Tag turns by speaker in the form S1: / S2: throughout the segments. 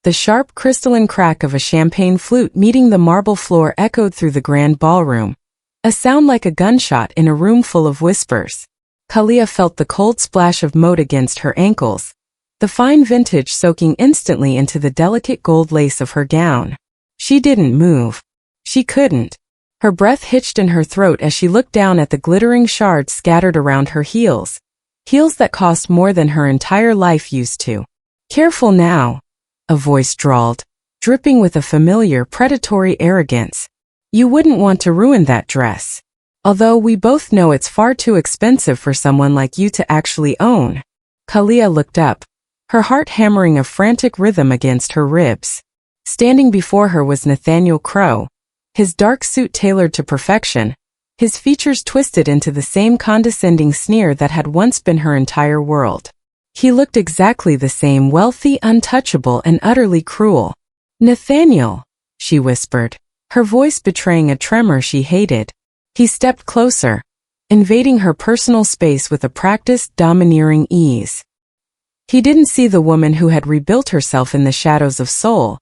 S1: The sharp crystalline crack of a champagne flute meeting the marble floor echoed through the grand ballroom, a sound like a gunshot in a room full of whispers. Kalia felt the cold splash of moat against her ankles, the fine vintage soaking instantly into the delicate gold lace of her gown. She didn't move. She couldn't. Her breath hitched in her throat as she looked down at the glittering shards scattered around her heels that cost more than her entire life used to. "Careful now," a voice drawled, dripping with a familiar predatory arrogance. "You wouldn't want to ruin that dress. Although we both know it's far too expensive for someone like you to actually own." Kalia looked up, her heart hammering a frantic rhythm against her ribs. Standing before her was Nathaniel Crowe, his dark suit tailored to perfection, his features twisted into the same condescending sneer that had once been her entire world. He looked exactly the same, wealthy, untouchable, and utterly cruel. "Nathaniel," she whispered, her voice betraying a tremor she hated. He stepped closer, invading her personal space with a practiced, domineering ease. He didn't see the woman who had rebuilt herself in the shadows of Seoul.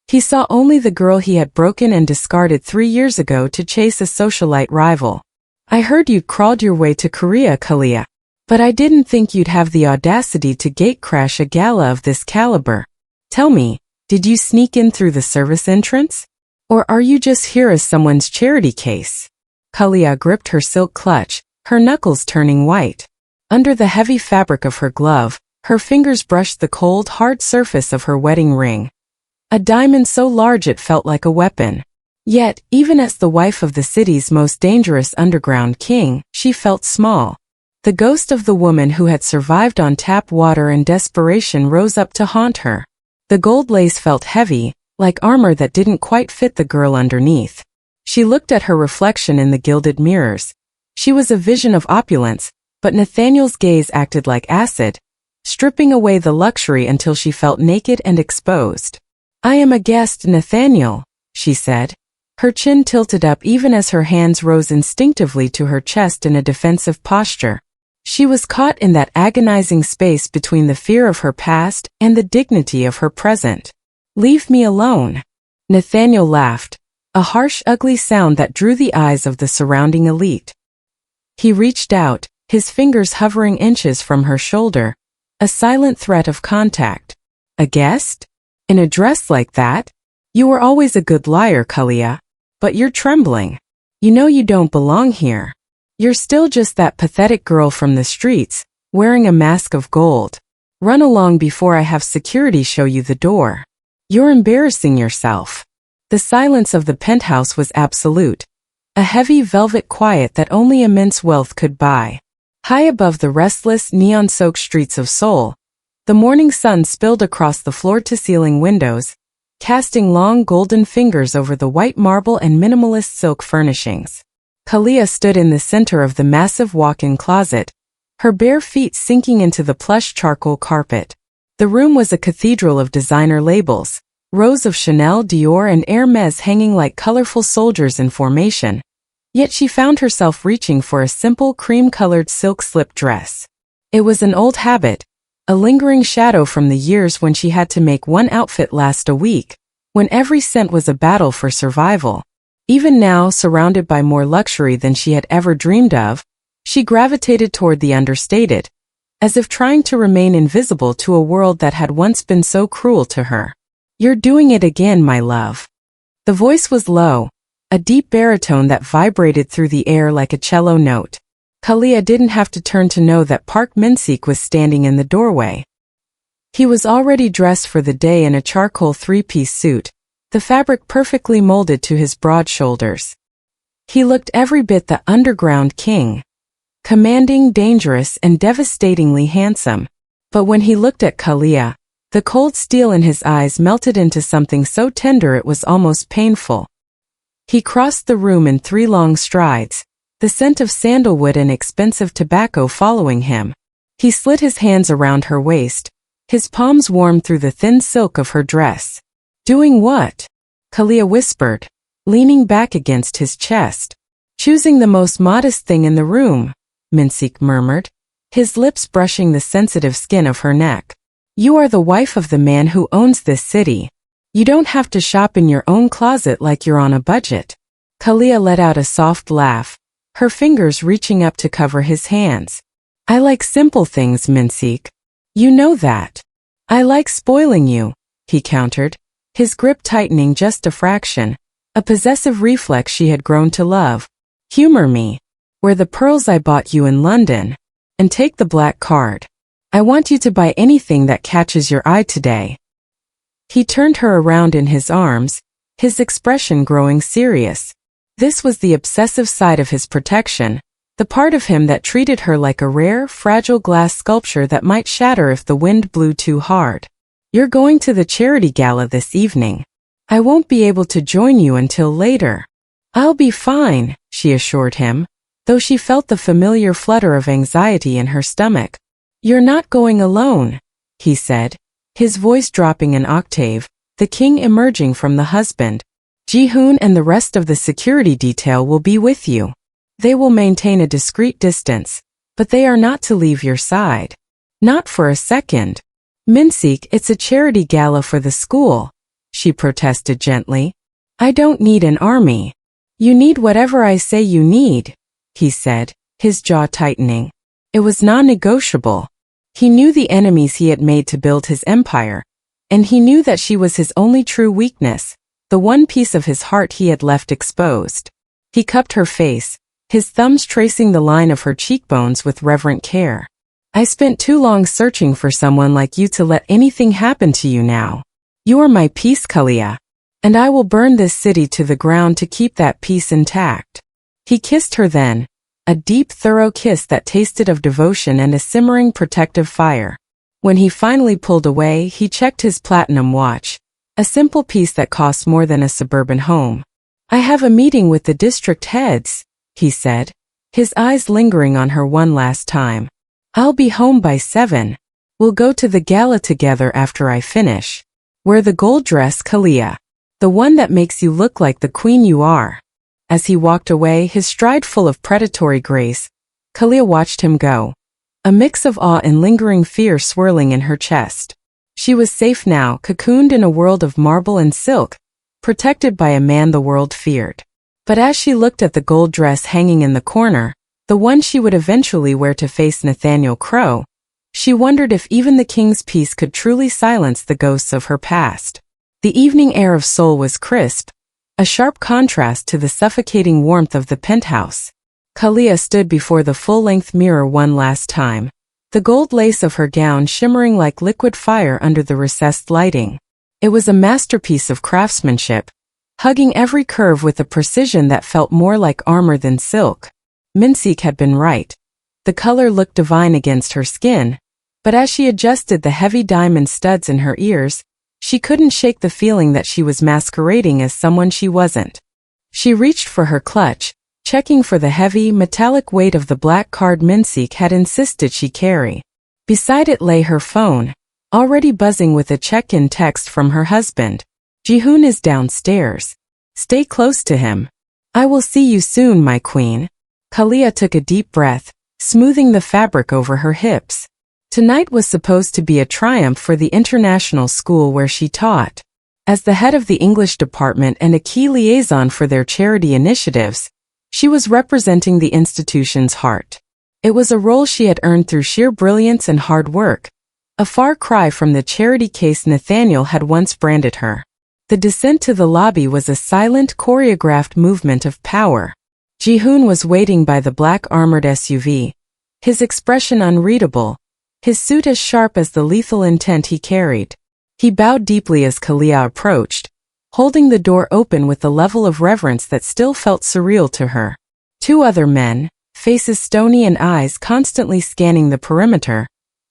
S1: He saw only the girl he had broken and discarded 3 years ago to chase a socialite rival. "I heard you'd crawled your way to Korea, Kalia. But I didn't think you'd have the audacity to gatecrash a gala of this caliber. Tell me, did you sneak in through the service entrance? Or are you just here as someone's charity case?" Kalia gripped her silk clutch, her knuckles turning white. Under the heavy fabric of her glove, her fingers brushed the cold, hard surface of her wedding ring. A diamond so large it felt like a weapon. Yet, even as the wife of the city's most dangerous underground king, she felt small. The ghost of the woman who had survived on tap water and desperation rose up to haunt her. The gold lace felt heavy, like armor that didn't quite fit the girl underneath. She looked at her reflection in the gilded mirrors. She was a vision of opulence, but Nathaniel's gaze acted like acid, stripping away the luxury until she felt naked and exposed. "I am a guest, Nathaniel," she said. Her chin tilted up even as her hands rose instinctively to her chest in a defensive posture. She was caught in that agonizing space between the fear of her past and the dignity of her present. "Leave me alone." Nathaniel laughed, a harsh, ugly sound that drew the eyes of the surrounding elite. He reached out, his fingers hovering inches from her shoulder, a silent threat of contact. "A guest? In a dress like that? You were always a good liar, Kalia. But you're trembling. You know you don't belong here. You're still just that pathetic girl from the streets, wearing a mask of gold. Run along before I have security show you the door. You're embarrassing yourself." The silence of the penthouse was absolute, a heavy velvet quiet that only immense wealth could buy. High above the restless, neon-soaked streets of Seoul, the morning sun spilled across the floor-to-ceiling windows, casting long golden fingers over the white marble and minimalist silk furnishings. Kalia stood in the center of the massive walk-in closet, her bare feet sinking into the plush charcoal carpet. The room was a cathedral of designer labels, rows of Chanel, Dior, and Hermès hanging like colorful soldiers in formation. Yet she found herself reaching for a simple cream-colored silk slip dress. It was an old habit, a lingering shadow from the years when she had to make one outfit last a week, when every cent was a battle for survival. Even now, surrounded by more luxury than she had ever dreamed of, she gravitated toward the understated, as if trying to remain invisible to a world that had once been so cruel to her. "You're doing it again, my love." The voice was low, a deep baritone that vibrated through the air like a cello note. Kalia didn't have to turn to know that Park Minseok was standing in the doorway. He was already dressed for the day in a charcoal three-piece suit, the fabric perfectly molded to his broad shoulders. He looked every bit the underground king, commanding, dangerous, and devastatingly handsome. But when he looked at Kalia, the cold steel in his eyes melted into something so tender it was almost painful. He crossed the room in 3 long strides, the scent of sandalwood and expensive tobacco following him. He slid his hands around her waist, his palms warm through the thin silk of her dress. "Doing what?" Kalia whispered, leaning back against his chest. "Choosing the most modest thing in the room," Minseok murmured, his lips brushing the sensitive skin of her neck. You are the wife of the man who owns this city. You don't have to shop in your own closet like you're on a budget. Kalia let out a soft laugh, her fingers reaching up to cover his hands. I like simple things, Minseok. You know that. I like spoiling you, he countered, his grip tightening just a fraction, a possessive reflex she had grown to love. Humor me. Wear the pearls I bought you in London. And take the black card. I want you to buy anything that catches your eye today. He turned her around in his arms, his expression growing serious. This was the obsessive side of his protection, the part of him that treated her like a rare, fragile glass sculpture that might shatter if the wind blew too hard. You're going to the charity gala this evening. I won't be able to join you until later. I'll be fine, she assured him, though she felt the familiar flutter of anxiety in her stomach. You're not going alone, he said, his voice dropping an octave, the king emerging from the husband. Ji-hoon and the rest of the security detail will be with you. They will maintain a discreet distance, but they are not to leave your side. Not for a second. Minseok, it's a charity gala for the school, she protested gently. I don't need an army. You need whatever I say you need, he said, his jaw tightening. It was non-negotiable. He knew the enemies he had made to build his empire, and he knew that she was his only true weakness, the one piece of his heart he had left exposed. He cupped her face, his thumbs tracing the line of her cheekbones with reverent care. I spent too long searching for someone like you to let anything happen to you now. You are my peace, Kalia, and I will burn this city to the ground to keep that peace intact. He kissed her then, a deep, thorough kiss that tasted of devotion and a simmering protective fire. When he finally pulled away, he checked his platinum watch, a simple piece that cost more than a suburban home. I have a meeting with the district heads, he said, his eyes lingering on her one last time. I'll be home by 7. We'll go to the gala together after I finish. Wear the gold dress, Kalia. The one that makes you look like the queen you are. As he walked away, his stride full of predatory grace, Kalia watched him go, a mix of awe and lingering fear swirling in her chest. She was safe now, cocooned in a world of marble and silk, protected by a man the world feared. But as she looked at the gold dress hanging in the corner, the one she would eventually wear to face Nathaniel Crowe, she wondered if even the king's peace could truly silence the ghosts of her past. The evening air of Seoul was crisp, a sharp contrast to the suffocating warmth of the penthouse. Kalia stood before the full-length mirror one last time, the gold lace of her gown shimmering like liquid fire under the recessed lighting. It was a masterpiece of craftsmanship, hugging every curve with a precision that felt more like armor than silk. Minseok had been right. The color looked divine against her skin, but as she adjusted the heavy diamond studs in her ears, she couldn't shake the feeling that she was masquerading as someone she wasn't. She reached for her clutch, checking for the heavy, metallic weight of the black card Minseok had insisted she carry. Beside it lay her phone, already buzzing with a check-in text from her husband. Ji-hoon is downstairs. Stay close to him. I will see you soon, my queen. Kalia took a deep breath, smoothing the fabric over her hips. Tonight was supposed to be a triumph for the international school where she taught. As the head of the English department and a key liaison for their charity initiatives, she was representing the institution's heart. It was a role she had earned through sheer brilliance and hard work, a far cry from the charity case Nathaniel had once branded her. The descent to the lobby was a silent, choreographed movement of power. Ji-hoon was waiting by the black armored SUV, his expression unreadable, his suit as sharp as the lethal intent he carried. He bowed deeply as Kalia approached, holding the door open with a level of reverence that still felt surreal to her. 2 other men, faces stony and eyes constantly scanning the perimeter,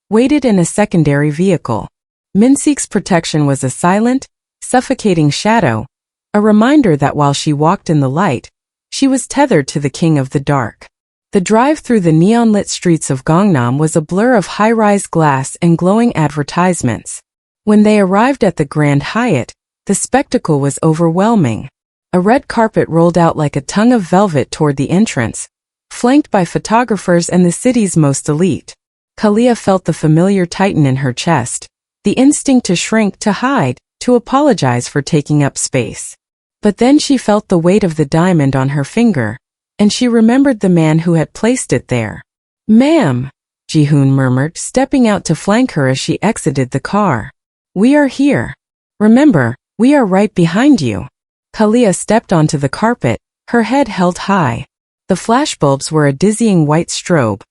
S1: waited in a secondary vehicle. Minseok's protection was a silent, suffocating shadow, a reminder that while she walked in the light, she was tethered to the king of the dark. The drive through the neon-lit streets of Gangnam was a blur of high-rise glass and glowing advertisements. When they arrived at the Grand Hyatt, the spectacle was overwhelming. A red carpet rolled out like a tongue of velvet toward the entrance, flanked by photographers and the city's most elite. Kalia felt the familiar tighten in her chest, the instinct to shrink, to hide, to apologize for taking up space. But then she felt the weight of the diamond on her finger, and she remembered the man who had placed it there. "Ma'am," Ji-hoon murmured, stepping out to flank her as she exited the car. "We are here. Remember, we are right behind you." Kalia stepped onto the carpet, her head held high. The flashbulbs were a dizzying white strobe,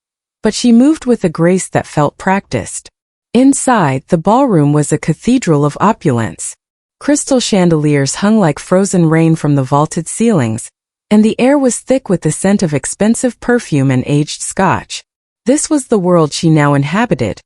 S1: but she moved with a grace that felt practiced. Inside, the ballroom was a cathedral of opulence. Crystal chandeliers hung like frozen rain from the vaulted ceilings, and the air was thick with the scent of expensive perfume and aged scotch. This was the world she now inhabited,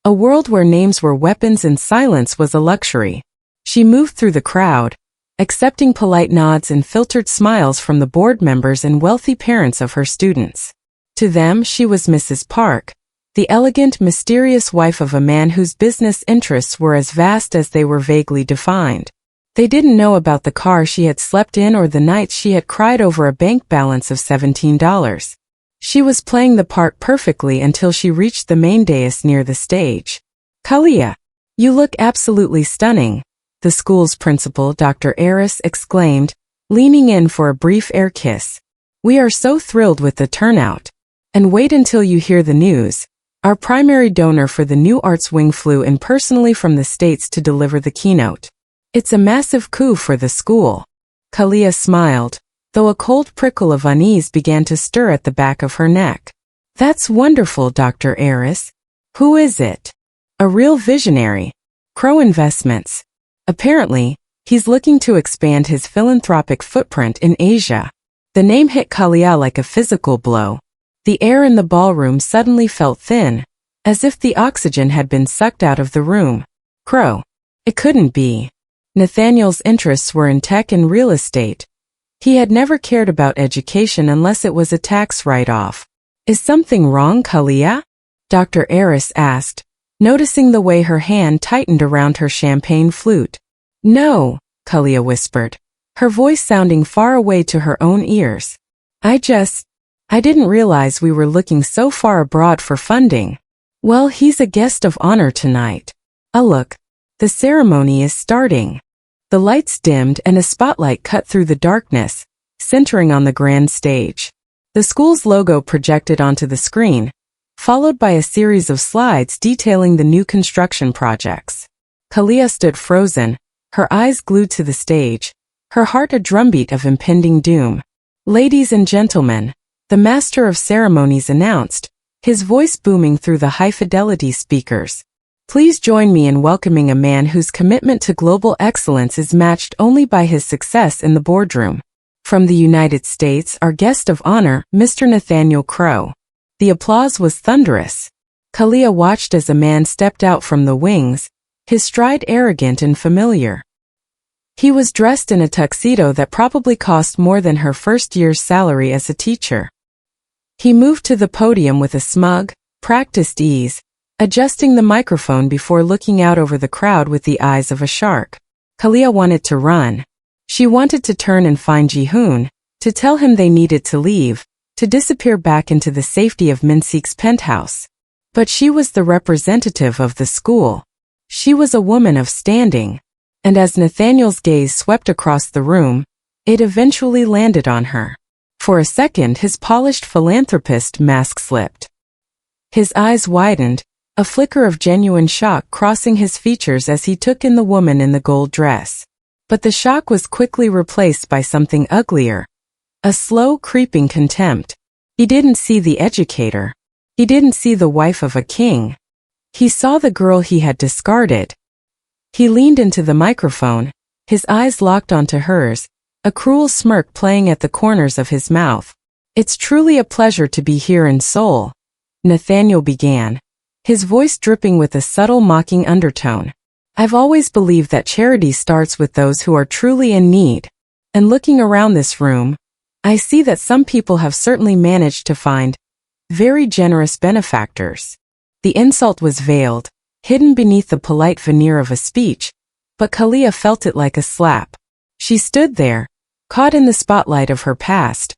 S1: a world where names were weapons and silence was a luxury. She moved through the crowd, accepting polite nods and filtered smiles from the board members and wealthy parents of her students. To them, she was Mrs. Park, the elegant, mysterious wife of a man whose business interests were as vast as they were vaguely defined. They didn't know about the car she had slept in or the nights she had cried over a bank balance of $17. She was playing the part perfectly until she reached the main dais near the stage. "Kalia, you look absolutely stunning," the school's principal, Dr. Aris, exclaimed, leaning in for a brief air kiss. "We are so thrilled with the turnout. And wait until you hear the news. Our primary donor for the new arts wing flew in personally from the States to deliver the keynote. It's a massive coup for the school." Kalia smiled, though a cold prickle of unease began to stir at the back of her neck. "That's wonderful, Dr. Aris. Who is it?" "A real visionary. Crowe Investments. Apparently, he's looking to expand his philanthropic footprint in Asia." The name hit Kalia like a physical blow. The air in the ballroom suddenly felt thin, as if the oxygen had been sucked out of the room. Crowe. It couldn't be. Nathaniel's interests were in tech and real estate. He had never cared about education unless it was a tax write-off. "Is something wrong, Kalia?" Dr. Aris asked, noticing the way her hand tightened around her champagne flute. "No," Kalia whispered, her voice sounding far away to her own ears. I didn't realize we were looking so far abroad for funding." "Well, he's a guest of honor tonight. Look, the ceremony is starting." The lights dimmed and a spotlight cut through the darkness, centering on the grand stage. The school's logo projected onto the screen, followed by a series of slides detailing the new construction projects. Kalia stood frozen, her eyes glued to the stage, her heart a drumbeat of impending doom. "Ladies and gentlemen," the master of ceremonies announced, his voice booming through the high-fidelity speakers. "Please join me in welcoming a man whose commitment to global excellence is matched only by his success in the boardroom. From the United States, our guest of honor, Mr. Nathaniel Crowe." The applause was thunderous. Kalia watched as a man stepped out from the wings, his stride arrogant and familiar. He was dressed in a tuxedo that probably cost more than her first year's salary as a teacher. He moved to the podium with a smug, practiced ease, adjusting the microphone before looking out over the crowd with the eyes of a shark. Kalia wanted to run. She wanted to turn and find Ji-hoon, to tell him they needed to leave, to disappear back into the safety of Minseok's penthouse. But she was the representative of the school. She was a woman of standing. And as Nathaniel's gaze swept across the room, it eventually landed on her. For a second, his polished philanthropist mask slipped. His eyes widened, a flicker of genuine shock crossing his features as he took in the woman in the gold dress. But the shock was quickly replaced by something uglier, a slow, creeping contempt. He didn't see the educator. He didn't see the wife of a king. He saw the girl he had discarded. He leaned into the microphone, his eyes locked onto hers, a cruel smirk playing at the corners of his mouth. "It's truly a pleasure to be here in Seoul," Nathaniel began, his voice dripping with a subtle mocking undertone. "I've always believed that charity starts with those who are truly in need. And looking around this room, I see that some people have certainly managed to find very generous benefactors." The insult was veiled, hidden beneath the polite veneer of a speech, but Kalia felt it like a slap. She stood there, caught in the spotlight of her past,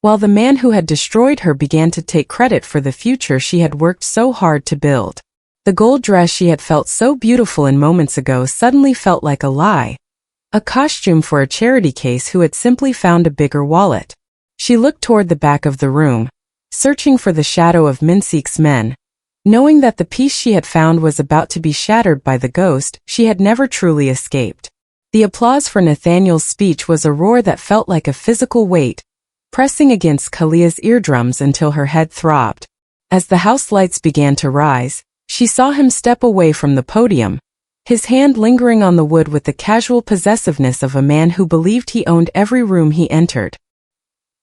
S1: while the man who had destroyed her began to take credit for the future she had worked so hard to build. The gold dress she had felt so beautiful in moments ago suddenly felt like a lie. A costume for a charity case who had simply found a bigger wallet. She looked toward the back of the room, searching for the shadow of Minseok's men. Knowing that the piece she had found was about to be shattered by the ghost, she had never truly escaped. The applause for Nathaniel's speech was a roar that felt like a physical weight, pressing against Kalia's eardrums until her head throbbed. As the house lights began to rise, she saw him step away from the podium, his hand lingering on the wood with the casual possessiveness of a man who believed he owned every room he entered.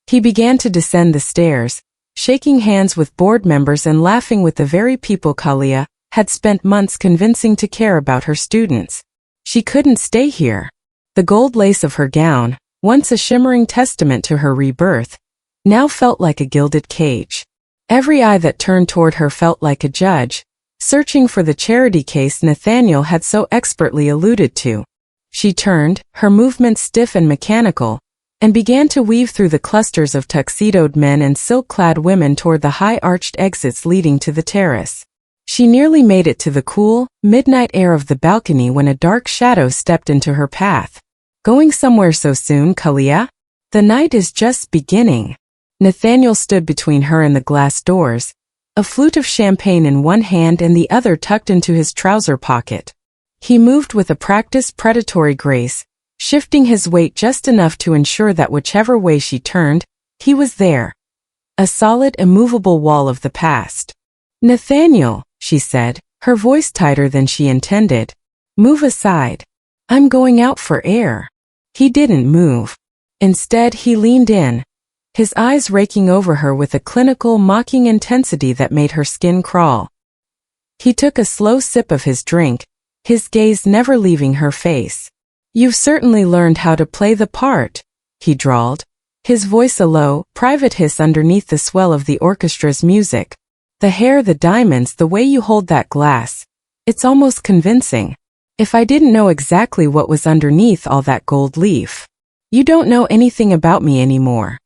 S1: He began to descend the stairs, shaking hands with board members and laughing with the very people Kalia had spent months convincing to care about her students. She couldn't stay here. The gold lace of her gown, once a shimmering testament to her rebirth, now felt like a gilded cage. Every eye that turned toward her felt like a judge, searching for the charity case Nathaniel had so expertly alluded to. She turned, her movements stiff and mechanical, and began to weave through the clusters of tuxedoed men and silk-clad women toward the high-arched exits leading to the terrace. She nearly made it to the cool, midnight air of the balcony when a dark shadow stepped into her path. Going somewhere so soon, Kalia? The night is just beginning. Nathaniel stood between her and the glass doors, a flute of champagne in one hand and the other tucked into his trouser pocket. He moved with a practiced predatory grace, shifting his weight just enough to ensure that whichever way she turned, he was there. A solid, immovable wall of the past. "Nathaniel," she said, her voice tighter than she intended. "Move aside. I'm going out for air." He didn't move. Instead, he leaned in, his eyes raking over her with a clinical, mocking intensity that made her skin crawl. He took a slow sip of his drink, his gaze never leaving her face. "You've certainly learned how to play the part," he drawled, his voice a low, private hiss underneath the swell of the orchestra's music. "The hair, the diamonds, the way you hold that glass. It's almost convincing. If I didn't know exactly what was underneath all that gold leaf." "You don't know anything about me anymore,"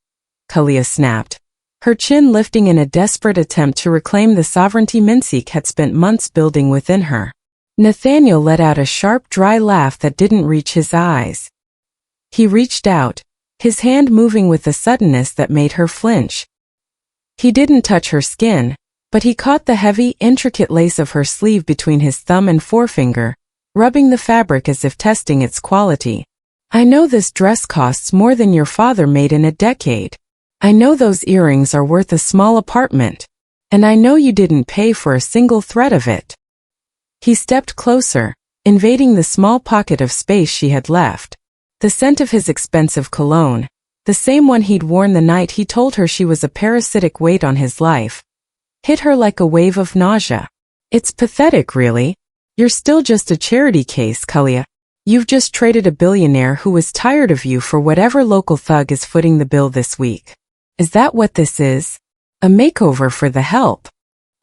S1: Kalia snapped, her chin lifting in a desperate attempt to reclaim the sovereignty Minseok had spent months building within her. Nathaniel let out a sharp, dry laugh that didn't reach his eyes. He reached out, his hand moving with a suddenness that made her flinch. He didn't touch her skin, but he caught the heavy, intricate lace of her sleeve between his thumb and forefinger, rubbing the fabric as if testing its quality. "I know this dress costs more than your father made in a decade. I know those earrings are worth a small apartment. And I know you didn't pay for a single thread of it." He stepped closer, invading the small pocket of space she had left. The scent of his expensive cologne, the same one he'd worn the night he told her she was a parasitic weight on his life, hit her like a wave of nausea. "It's pathetic, really. You're still just a charity case, Kalia. You've just traded a billionaire who was tired of you for whatever local thug is footing the bill this week. Is that what this is? A makeover for the help?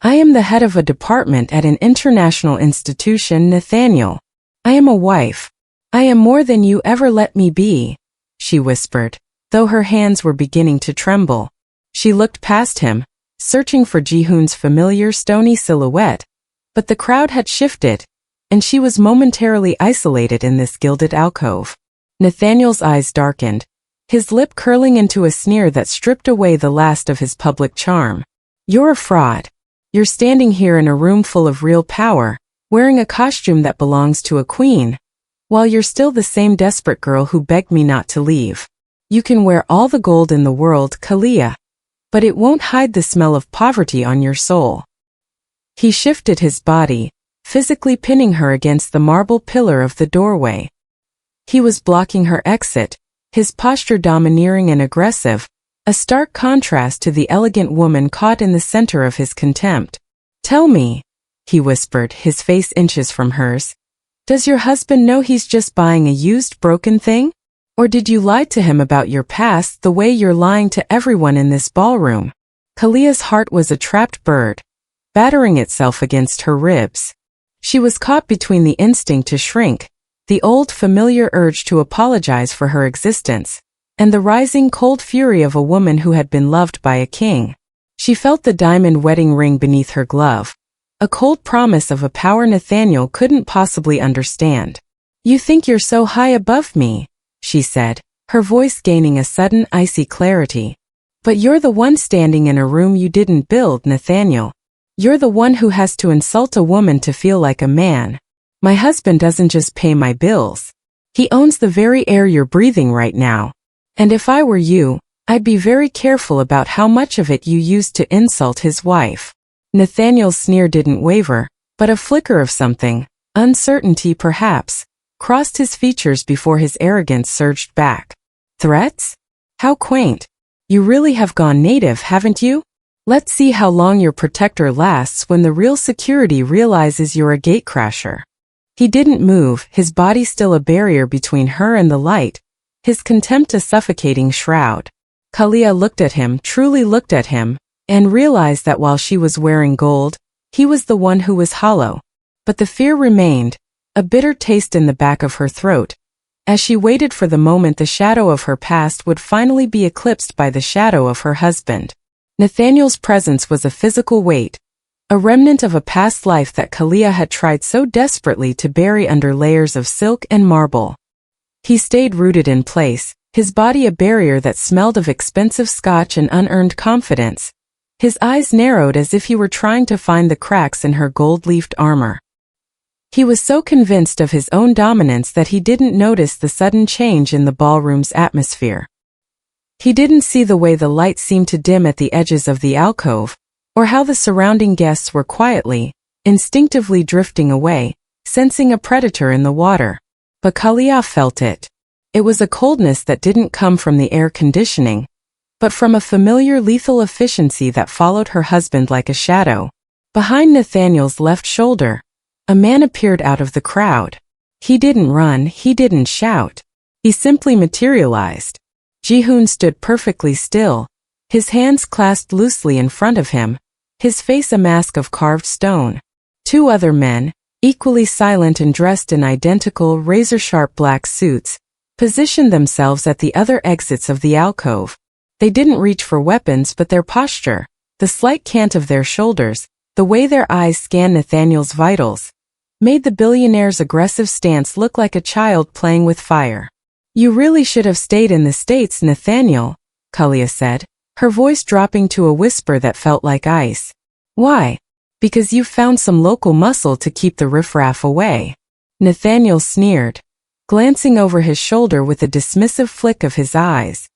S1: I am the head of a department at an international institution, Nathaniel. I am a wife. I am more than you ever let me be," she whispered, though her hands were beginning to tremble. She looked past him, searching for Ji-hoon's familiar stony silhouette, but the crowd had shifted, and she was momentarily isolated in this gilded alcove. Nathaniel's eyes darkened, his lip curling into a sneer that stripped away the last of his public charm. "You're a fraud. You're standing here in a room full of real power, wearing a costume that belongs to a queen, while you're still the same desperate girl who begged me not to leave. You can wear all the gold in the world, Kalia, but it won't hide the smell of poverty on your soul." He shifted his body, physically pinning her against the marble pillar of the doorway. He was blocking her exit, his posture domineering and aggressive, a stark contrast to the elegant woman caught in the center of his contempt. "Tell me," he whispered, his face inches from hers, "does your husband know he's just buying a used, broken thing? Or did you lie to him about your past the way you're lying to everyone in this ballroom?" Kalia's heart was a trapped bird, battering itself against her ribs. She was caught between the instinct to shrink, the old familiar urge to apologize for her existence, and the rising cold fury of a woman who had been loved by a king. She felt the diamond wedding ring beneath her glove, a cold promise of a power Nathaniel couldn't possibly understand. "You think you're so high above me," she said, her voice gaining a sudden icy clarity. "But you're the one standing in a room you didn't build, Nathaniel. You're the one who has to insult a woman to feel like a man. My husband doesn't just pay my bills. He owns the very air you're breathing right now. And if I were you, I'd be very careful about how much of it you use to insult his wife." Nathaniel's sneer didn't waver, but a flicker of something, uncertainty perhaps, crossed his features before his arrogance surged back. "Threats? How quaint. You really have gone native, haven't you? Let's see how long your protector lasts when the real security realizes you're a gatecrasher." He didn't move, his body still a barrier between her and the light, his contempt a suffocating shroud. Kalia looked at him, truly looked at him, and realized that while she was wearing gold, he was the one who was hollow. But the fear remained, a bitter taste in the back of her throat, as she waited for the moment the shadow of her past would finally be eclipsed by the shadow of her husband. Nathaniel's presence was a physical weight, a remnant of a past life that Kalia had tried so desperately to bury under layers of silk and marble. He stayed rooted in place, his body a barrier that smelled of expensive scotch and unearned confidence. His eyes narrowed as if he were trying to find the cracks in her gold-leafed armor. He was so convinced of his own dominance that he didn't notice the sudden change in the ballroom's atmosphere. He didn't see the way the light seemed to dim at the edges of the alcove, or how the surrounding guests were quietly, instinctively drifting away, sensing a predator in the water. But Kalia felt it. It was a coldness that didn't come from the air conditioning, but from a familiar lethal efficiency that followed her husband like a shadow. Behind Nathaniel's left shoulder, a man appeared out of the crowd. He didn't run, he didn't shout. He simply materialized. Ji-hoon stood perfectly still, his hands clasped loosely in front of him, his face a mask of carved stone. Two other men, equally silent and dressed in identical razor-sharp black suits, positioned themselves at the other exits of the alcove. They didn't reach for weapons, but their posture, the slight cant of their shoulders, the way their eyes scanned Nathaniel's vitals, made the billionaire's aggressive stance look like a child playing with fire. "You really should have stayed in the States, Nathaniel," Kalia said, her voice dropping to a whisper that felt like ice. "Why?" "Because you've found some local muscle to keep the riffraff away." Nathaniel sneered, glancing over his shoulder with a dismissive flick of his eyes.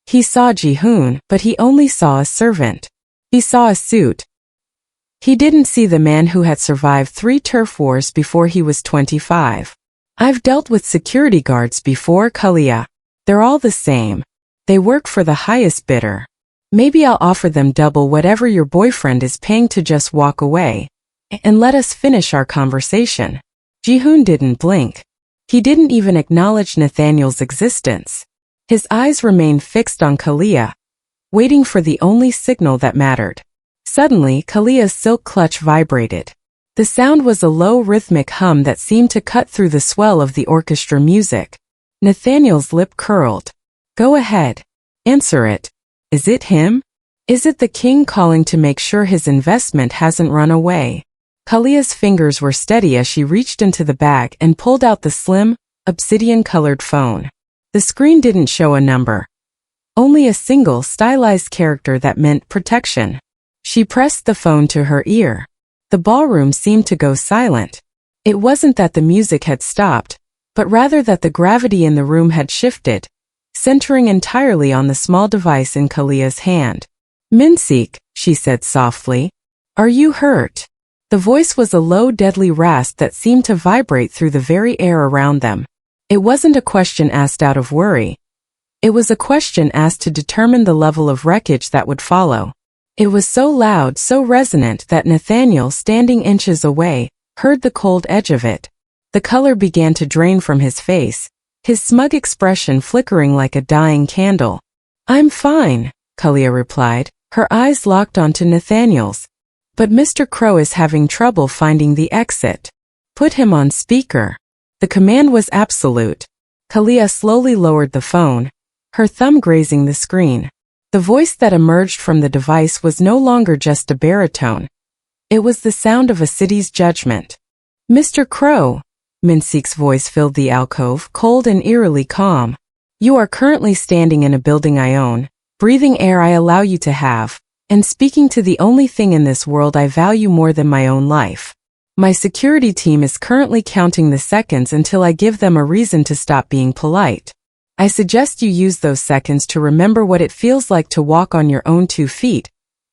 S1: He saw Ji-hoon, but he only saw a servant. He saw a suit. He didn't see the man who had survived 3 turf wars before he was 25. "I've dealt with security guards before, Kalia. They're all the same. They work for the highest bidder. Maybe I'll offer them double whatever your boyfriend is paying to just walk away, and let us finish our conversation." Ji-hoon didn't blink. He didn't even acknowledge Nathaniel's existence. His eyes remained fixed on Kalia, waiting for the only signal that mattered. Suddenly, Kalia's silk clutch vibrated. The sound was a low rhythmic hum that seemed to cut through the swell of the orchestra music. Nathaniel's lip curled. "Go ahead. Answer it. Is it him? Is it the king calling to make sure his investment hasn't run away?" Kalia's fingers were steady as she reached into the bag and pulled out the slim, obsidian-colored phone. The screen didn't show a number. Only a single stylized character that meant protection. She pressed the phone to her ear. The ballroom seemed to go silent. It wasn't that the music had stopped, but rather that the gravity in the room had shifted, centering entirely on the small device in Kalia's hand. "Minseok," she said softly. "Are you hurt?" The voice was a low, deadly rasp that seemed to vibrate through the very air around them. It wasn't a question asked out of worry. It was a question asked to determine the level of wreckage that would follow. It was so loud, so resonant that Nathaniel, standing inches away, heard the cold edge of it. The color began to drain from his face, his smug expression flickering like a dying candle. "I'm fine," Kalia replied, her eyes locked onto Nathaniel's. "But Mr. Crowe is having trouble finding the exit. Put him on speaker." The command was absolute. Kalia slowly lowered the phone, her thumb grazing the screen. The voice that emerged from the device was no longer just a baritone. It was the sound of a city's judgment. Mr. Crowe, Minseok's voice filled the alcove, cold and eerily calm. You are currently standing in a building I own, breathing air I allow you to have, and speaking to the only thing in this world I value more than my own life. My security team is currently counting the seconds until I give them a reason to stop being polite. I suggest you use those seconds to remember what it feels like to walk on your own 2 feet,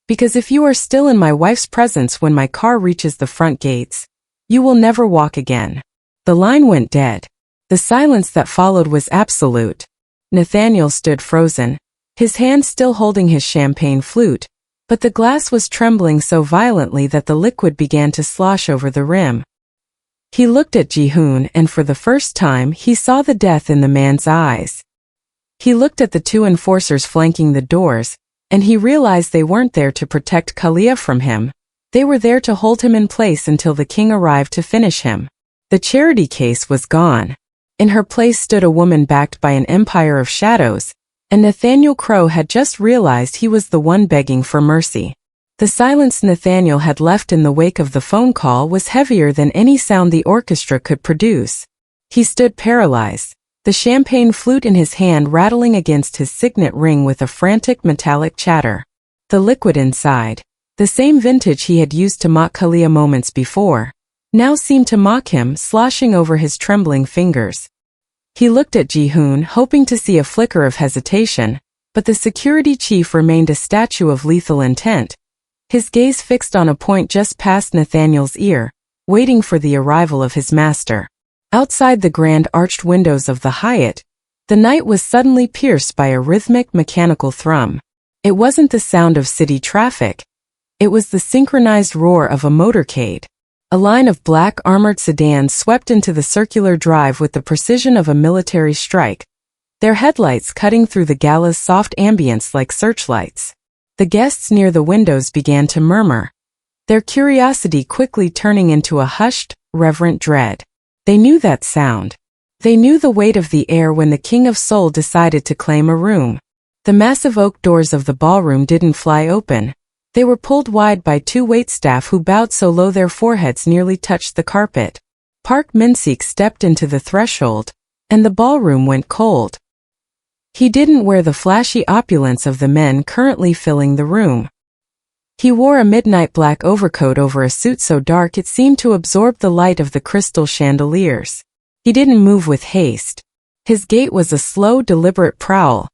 S1: because if you are still in my wife's presence when my car reaches the front gates, you will never walk again. The line went dead. The silence that followed was absolute. Nathaniel stood frozen, his hand still holding his champagne flute, but the glass was trembling so violently that the liquid began to slosh over the rim. He looked at Ji-hoon, and for the first time he saw the death in the man's eyes. He looked at the 2 enforcers flanking the doors, and he realized they weren't there to protect Kalia from him. They were there to hold him in place until the king arrived to finish him. The charity case was gone. In her place stood a woman backed by an empire of shadows, and Nathaniel Crowe had just realized he was the one begging for mercy. The silence Nathaniel had left in the wake of the phone call was heavier than any sound the orchestra could produce. He stood paralyzed, the champagne flute in his hand rattling against his signet ring with a frantic metallic chatter. The liquid inside, the same vintage he had used to mock Kalia moments before, now seemed to mock him, sloshing over his trembling fingers. He looked at Ji-hoon, hoping to see a flicker of hesitation, but the security chief remained a statue of lethal intent, his gaze fixed on a point just past Nathaniel's ear, waiting for the arrival of his master. Outside the grand arched windows of the Hyatt, the night was suddenly pierced by a rhythmic mechanical thrum. It wasn't the sound of city traffic. It was the synchronized roar of a motorcade. A line of black armored sedans swept into the circular drive with the precision of a military strike, their headlights cutting through the gala's soft ambience like searchlights. The guests near the windows began to murmur, their curiosity quickly turning into a hushed, reverent dread. They knew that sound. They knew the weight of the air when the King of Seoul decided to claim a room. The massive oak doors of the ballroom didn't fly open. They were pulled wide by 2 waitstaff who bowed so low their foreheads nearly touched the carpet. Park Minseok stepped into the threshold, and the ballroom went cold. He didn't wear the flashy opulence of the men currently filling the room. He wore a midnight black overcoat over a suit so dark it seemed to absorb the light of the crystal chandeliers. He didn't move with haste. His gait was a slow, deliberate prowl,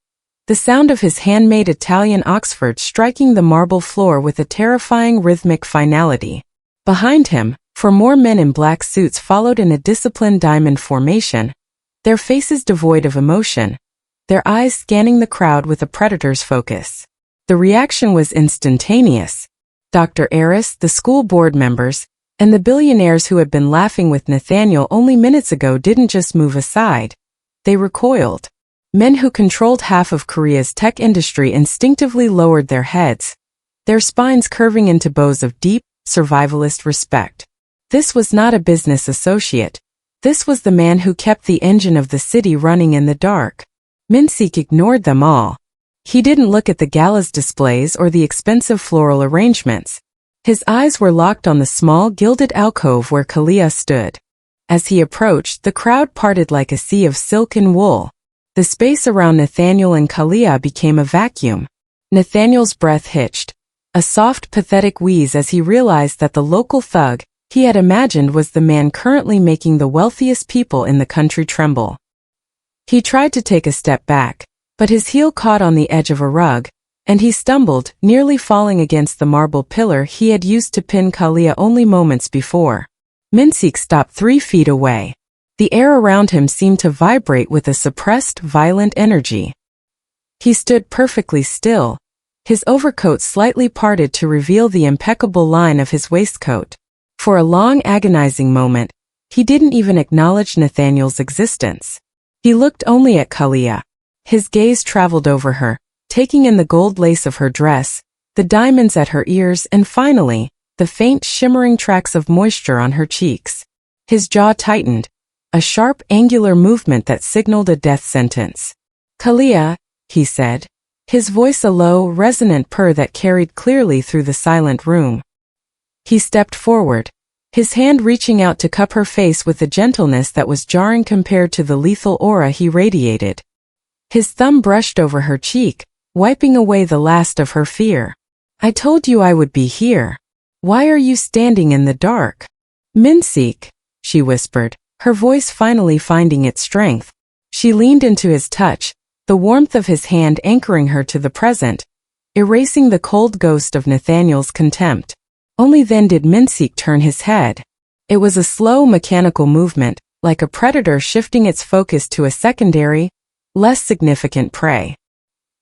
S1: the sound of his handmade Italian Oxford striking the marble floor with a terrifying rhythmic finality. Behind him, 4 more men in black suits followed in a disciplined diamond formation, their faces devoid of emotion, their eyes scanning the crowd with a predator's focus. The reaction was instantaneous. Dr. Eris, the school board members, and the billionaires who had been laughing with Nathaniel only minutes ago didn't just move aside. They recoiled. Men who controlled half of Korea's tech industry instinctively lowered their heads, their spines curving into bows of deep, survivalist respect. This was not a business associate. This was the man who kept the engine of the city running in the dark. Minseok ignored them all. He didn't look at the gala's displays or the expensive floral arrangements. His eyes were locked on the small gilded alcove where Kalia stood. As he approached, the crowd parted like a sea of silk and wool. The space around Nathaniel and Kalia became a vacuum. Nathaniel's breath hitched, a soft, pathetic wheeze as he realized that the local thug he had imagined was the man currently making the wealthiest people in the country tremble. He tried to take a step back, but his heel caught on the edge of a rug, and he stumbled, nearly falling against the marble pillar he had used to pin Kalia only moments before. Minseok stopped 3 feet away. The air around him seemed to vibrate with a suppressed, violent energy. He stood perfectly still, his overcoat slightly parted to reveal the impeccable line of his waistcoat. For a long, agonizing moment, he didn't even acknowledge Nathaniel's existence. He looked only at Kalia. His gaze traveled over her, taking in the gold lace of her dress, the diamonds at her ears, and finally, the faint, shimmering tracks of moisture on her cheeks. His jaw tightened, a sharp, angular movement that signaled a death sentence. "Kalia," he said, his voice a low, resonant purr that carried clearly through the silent room. He stepped forward, his hand reaching out to cup her face with a gentleness that was jarring compared to the lethal aura he radiated. His thumb brushed over her cheek, wiping away the last of her fear. I told you I would be here. Why are you standing in the dark? Minseok, she whispered, her voice finally finding its strength. She leaned into his touch, the warmth of his hand anchoring her to the present, erasing the cold ghost of Nathaniel's contempt. Only then did Minseok turn his head. It was a slow mechanical movement, like a predator shifting its focus to a secondary, less significant prey.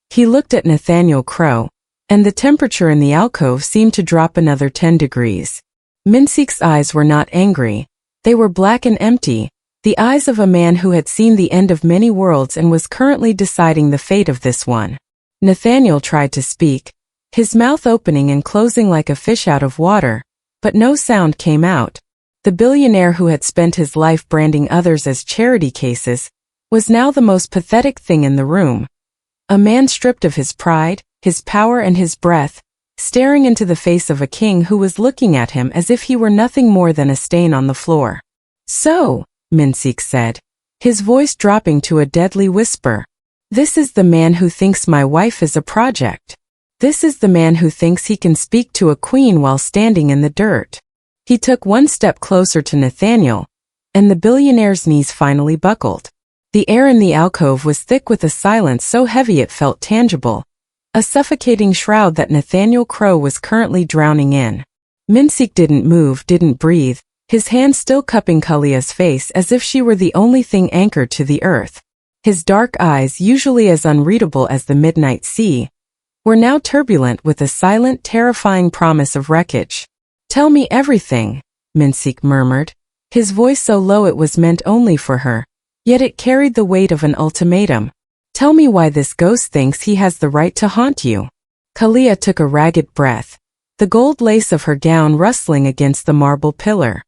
S1: He looked at Nathaniel Crowe, and the temperature in the alcove seemed to drop another 10 degrees. Minseok's eyes were not angry. They were black and empty, the eyes of a man who had seen the end of many worlds and was currently deciding the fate of this one. Nathaniel tried to speak, his mouth opening and closing like a fish out of water, but no sound came out. The billionaire who had spent his life branding others as charity cases was now the most pathetic thing in the room. A man stripped of his pride, his power and his breath, staring into the face of a king who was looking at him as if he were nothing more than a stain on the floor. So, Minseok said, his voice dropping to a deadly whisper. This is the man who thinks my wife is a project. This is the man who thinks he can speak to a queen while standing in the dirt. He took one step closer to Nathaniel, and the billionaire's knees finally buckled. The air in the alcove was thick with a silence so heavy it felt tangible, a suffocating shroud that Nathaniel Crowe was currently drowning in. Minseok didn't move, didn't breathe, his hand still cupping Kalia's face as if she were the only thing anchored to the earth. His dark eyes, usually as unreadable as the midnight sea, were now turbulent with a silent, terrifying promise of wreckage. Tell me everything, Minseok murmured, his voice so low it was meant only for her, yet it carried the weight of an ultimatum. Tell me why this ghost thinks he has the right to haunt you. Kalia took a ragged breath, the gold lace of her gown rustling against the marble pillar.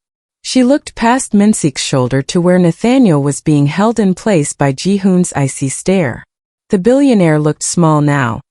S1: She looked past Minseok's shoulder to where Nathaniel was being held in place by Ji-hoon's icy stare. The billionaire looked small now,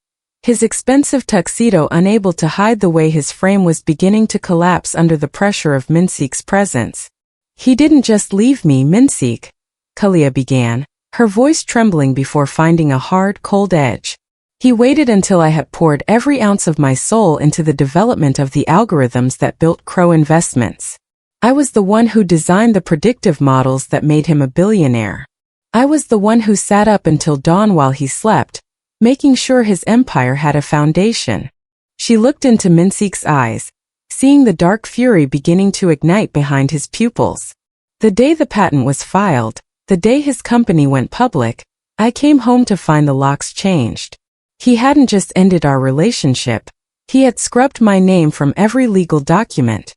S1: his expensive tuxedo unable to hide the way his frame was beginning to collapse under the pressure of Minseok's presence. He didn't just leave me, Minseok, Kalia began, her voice trembling before finding a hard, cold edge. He waited until I had poured every ounce of my soul into the development of the algorithms that built Crowe Investments. I was the one who designed the predictive models that made him a billionaire. I was the one who sat up until dawn while he slept, making sure his empire had a foundation. She looked into Minseok's eyes, seeing the dark fury beginning to ignite behind his pupils. The day the patent was filed, the day his company went public, I came home to find the locks changed. He hadn't just ended our relationship, he had scrubbed my name from every legal document.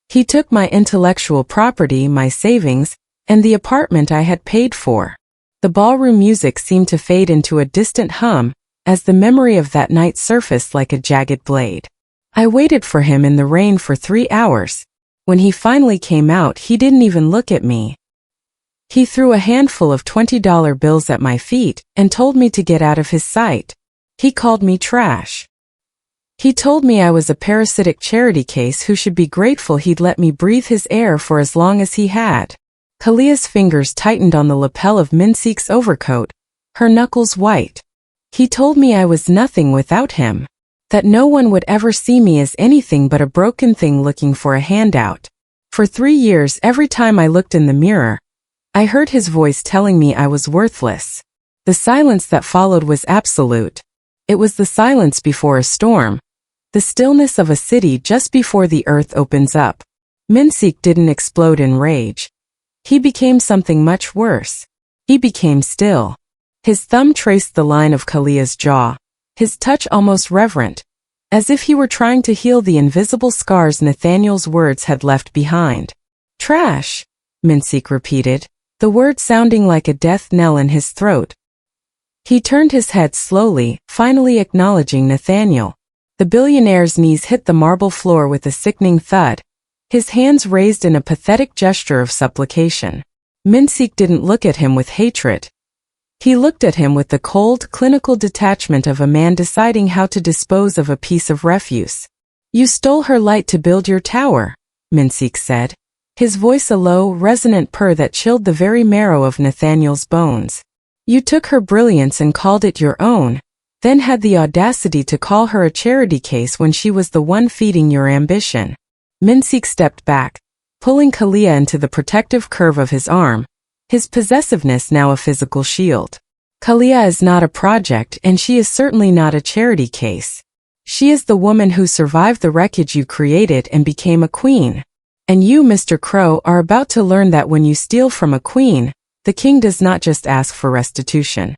S1: He took my intellectual property, my savings, and the apartment I had paid for. The ballroom music seemed to fade into a distant hum, as the memory of that night surfaced like a jagged blade. I waited for him in the rain for 3 hours. When he finally came out, he didn't even look at me. He threw a handful of $20 bills at my feet and told me to get out of his sight. He called me trash. He told me I was a parasitic charity case who should be grateful he'd let me breathe his air for as long as he had. Kalia's fingers tightened on the lapel of Minseok's overcoat, her knuckles white. He told me I was nothing without him, that no one would ever see me as anything but a broken thing looking for a handout. For 3 years, every time I looked in the mirror, I heard his voice telling me I was worthless. The silence that followed was absolute. It was the silence before a storm, the stillness of a city just before the earth opens up. Minseok didn't explode in rage. He became something much worse. He became still. His thumb traced the line of Kalia's jaw, his touch almost reverent, as if he were trying to heal the invisible scars Nathaniel's words had left behind. Trash, Minseok repeated, the word sounding like a death knell in his throat. He turned his head slowly, finally acknowledging Nathaniel. The billionaire's knees hit the marble floor with a sickening thud, his hands raised in a pathetic gesture of supplication. Minseok didn't look at him with hatred. He looked at him with the cold, clinical detachment of a man deciding how to dispose of a piece of refuse. You stole her light to build your tower, Minseok said, his voice a low, resonant purr that chilled the very marrow of Nathaniel's bones. You took her brilliance and called it your own, then had the audacity to call her a charity case when she was the one feeding your ambition. Minseok stepped back, pulling Kalia into the protective curve of his arm, his possessiveness now a physical shield. Kalia is not a project, and she is certainly not a charity case. She is the woman who survived the wreckage you created and became a queen. And you, Mr. Crowe, are about to learn that when you steal from a queen, the king does not just ask for restitution.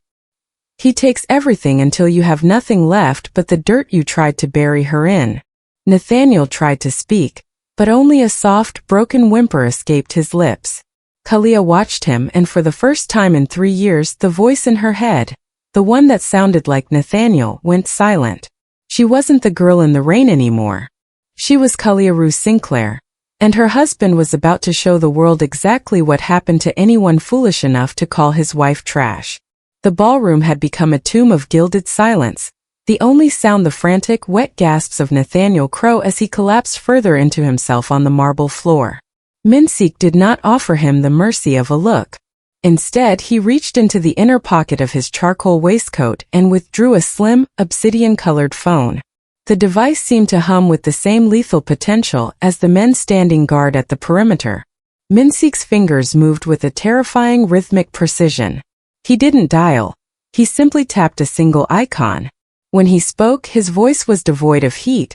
S1: He takes everything until you have nothing left but the dirt you tried to bury her in. Nathaniel tried to speak, but only a soft, broken whimper escaped his lips. Kalia watched him, and for the first time in 3 years the voice in her head, the one that sounded like Nathaniel, went silent. She wasn't the girl in the rain anymore. She was Kalia Rue Sinclair, and her husband was about to show the world exactly what happened to anyone foolish enough to call his wife trash. The ballroom had become a tomb of gilded silence, the only sound the frantic, wet gasps of Nathaniel Crowe as he collapsed further into himself on the marble floor. Minseok did not offer him the mercy of a look. Instead, he reached into the inner pocket of his charcoal waistcoat and withdrew a slim, obsidian-colored phone. The device seemed to hum with the same lethal potential as the men standing guard at the perimeter. Minseok's fingers moved with a terrifying rhythmic precision. He didn't dial. He simply tapped a single icon. When he spoke, his voice was devoid of heat,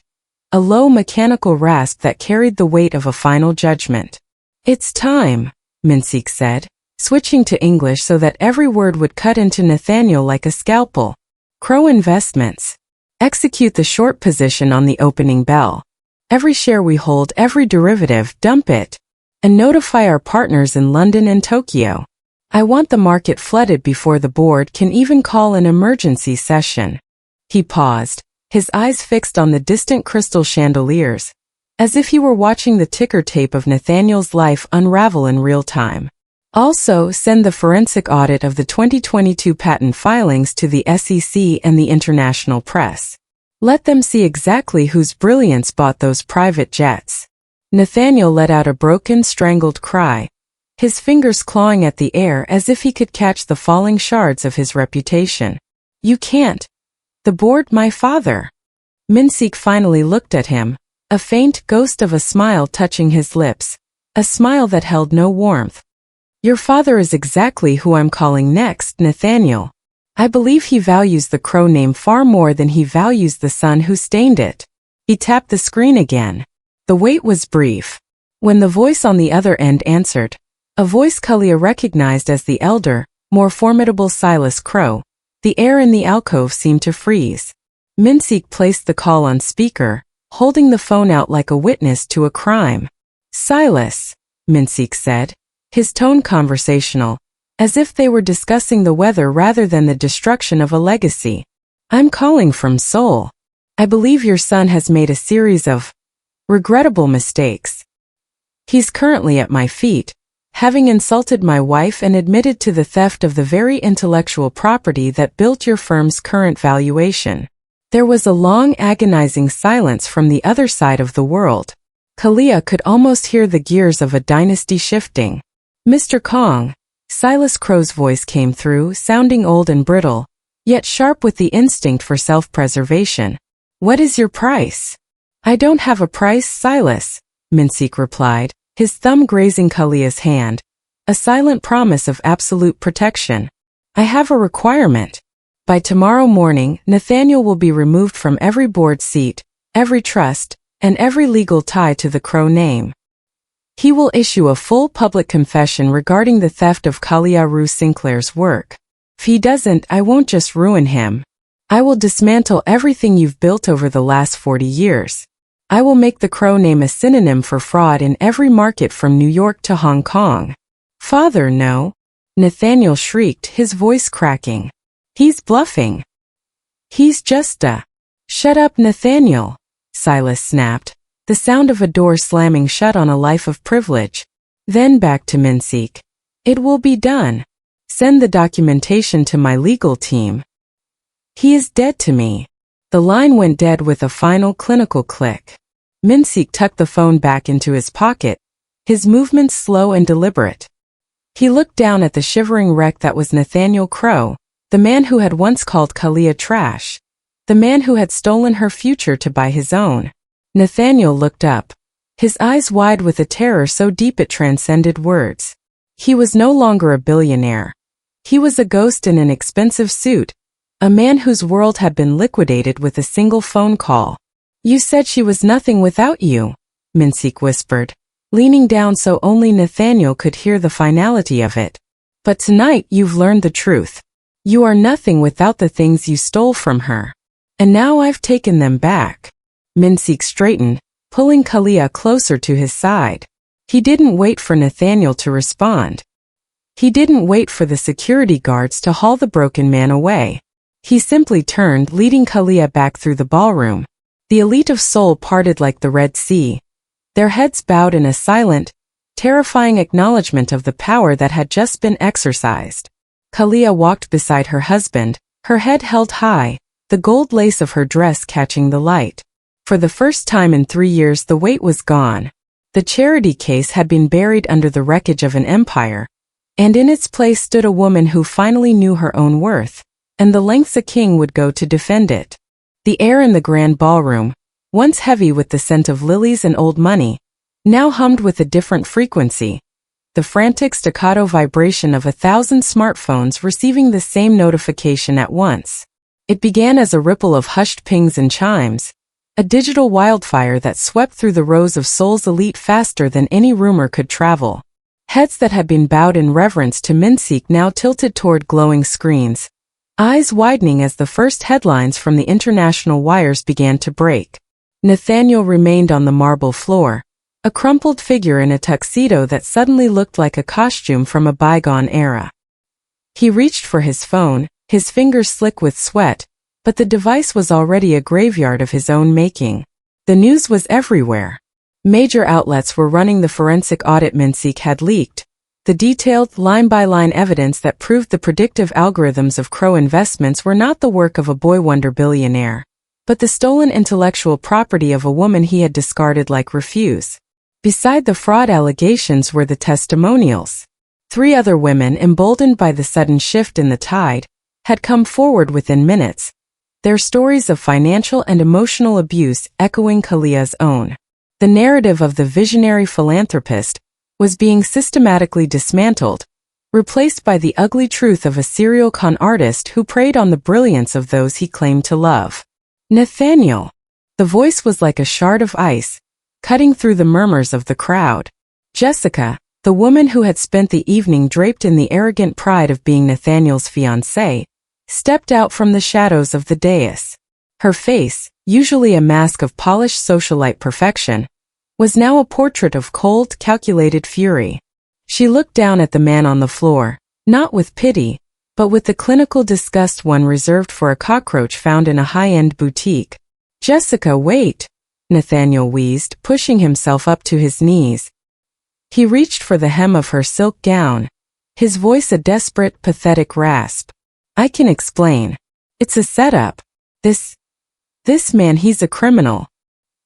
S1: a low mechanical rasp that carried the weight of a final judgment. It's time, Minseok said, switching to English so that every word would cut into Nathaniel like a scalpel. Crowe Investments. Execute the short position on the opening bell. Every share we hold, every derivative, dump it. And notify our partners in London and Tokyo. I want the market flooded before the board can even call an emergency session. He paused, his eyes fixed on the distant crystal chandeliers, as if he were watching the ticker tape of Nathaniel's life unravel in real time. Also, send the forensic audit of the 2022 patent filings to the SEC and the international press. Let them see exactly whose brilliance bought those private jets. Nathaniel let out a broken, strangled cry, his fingers clawing at the air as if he could catch the falling shards of his reputation. You can't. The board, my father. Minseok finally looked at him, a faint ghost of a smile touching his lips, a smile that held no warmth. Your father is exactly who I'm calling next, Nathaniel. I believe he values the Crowe name far more than he values the son who stained it. He tapped the screen again. The wait was brief. When the voice on the other end answered, a voice Kalia recognized as the elder, more formidable Silas Crowe, the air in the alcove seemed to freeze. Minseok placed the call on speaker, holding the phone out like a witness to a crime. Silas, Minseok said, his tone conversational, as if they were discussing the weather rather than the destruction of a legacy. I'm calling from Seoul. I believe your son has made a series of regrettable mistakes. He's currently at my feet, having insulted my wife and admitted to the theft of the very intellectual property that built your firm's current valuation. There was a long, agonizing silence from the other side of the world. Kalia could almost hear the gears of a dynasty shifting. Mr. Kong, Silas Crowe's voice came through, sounding old and brittle, yet sharp with the instinct for self-preservation. What is your price? I don't have a price, Silas, Minseok replied, his thumb grazing Kalia's hand, a silent promise of absolute protection. I have a requirement. By tomorrow morning, Nathaniel will be removed from every board seat, every trust, and every legal tie to the Crowe name. He will issue a full public confession regarding the theft of Kalia Rue Sinclair's work. If he doesn't, I won't just ruin him. I will dismantle everything you've built over the last 40 years. I will make the Crowe name a synonym for fraud in every market from New York to Hong Kong. Father, no. Nathaniel shrieked, his voice cracking. He's bluffing. He's just a... Shut up, Nathaniel, Silas snapped, the sound of a door slamming shut on a life of privilege. Then back to Minseok. It will be done. Send the documentation to my legal team. He is dead to me. The line went dead with a final clinical click. Minseok tucked the phone back into his pocket, his movements slow and deliberate. He looked down at the shivering wreck that was Nathaniel Crowe, the man who had once called Kalia trash, the man who had stolen her future to buy his own. Nathaniel looked up, his eyes wide with a terror so deep it transcended words. He was no longer a billionaire. He was a ghost in an expensive suit, a man whose world had been liquidated with a single phone call. "You said she was nothing without you," Minseok whispered, leaning down so only Nathaniel could hear the finality of it. "But tonight you've learned the truth. You are nothing without the things you stole from her. And now I've taken them back." Minseok straightened, pulling Kalia closer to his side. He didn't wait for Nathaniel to respond. He didn't wait for the security guards to haul the broken man away. He simply turned, leading Kalia back through the ballroom. The elite of Seoul parted like the Red Sea, their heads bowed in a silent, terrifying acknowledgement of the power that had just been exercised. Kalia walked beside her husband, her head held high, the gold lace of her dress catching the light. For the first time in 3 years the weight was gone. The charity case had been buried under the wreckage of an empire, and in its place stood a woman who finally knew her own worth, and the lengths a king would go to defend it. The air in the grand ballroom, once heavy with the scent of lilies and old money, now hummed with a different frequency, the frantic staccato vibration of 1,000 smartphones receiving the same notification at once. It began as a ripple of hushed pings and chimes, a digital wildfire that swept through the rows of Seoul's elite faster than any rumor could travel. Heads that had been bowed in reverence to Minseok now tilted toward glowing screens, eyes widening as the first headlines from the international wires began to break. Nathaniel remained on the marble floor, a crumpled figure in a tuxedo that suddenly looked like a costume from a bygone era. He reached for his phone, his fingers slick with sweat, but the device was already a graveyard of his own making. The news was everywhere. Major outlets were running the forensic audit Minseok had leaked, the detailed, line-by-line evidence that proved the predictive algorithms of Crowe Investments were not the work of a boy-wonder billionaire, but the stolen intellectual property of a woman he had discarded like refuse. Beside the fraud allegations were the testimonials. 3 other women, emboldened by the sudden shift in the tide, had come forward within minutes, their stories of financial and emotional abuse echoing Kalia's own. The narrative of the visionary philanthropist was being systematically dismantled, replaced by the ugly truth of a serial con artist who preyed on the brilliance of those he claimed to love. "Nathaniel." The voice was like a shard of ice, cutting through the murmurs of the crowd. Jessica, the woman who had spent the evening draped in the arrogant pride of being Nathaniel's fiancée, stepped out from the shadows of the dais. Her face, usually a mask of polished socialite perfection, was now a portrait of cold, calculated fury. She looked down at the man on the floor, not with pity, but with the clinical disgust one reserved for a cockroach found in a high-end boutique. "Jessica, wait," Nathaniel wheezed, pushing himself up to his knees. He reached for the hem of her silk gown, his voice a desperate, pathetic rasp. "I can explain. It's a setup. This man, he's a criminal.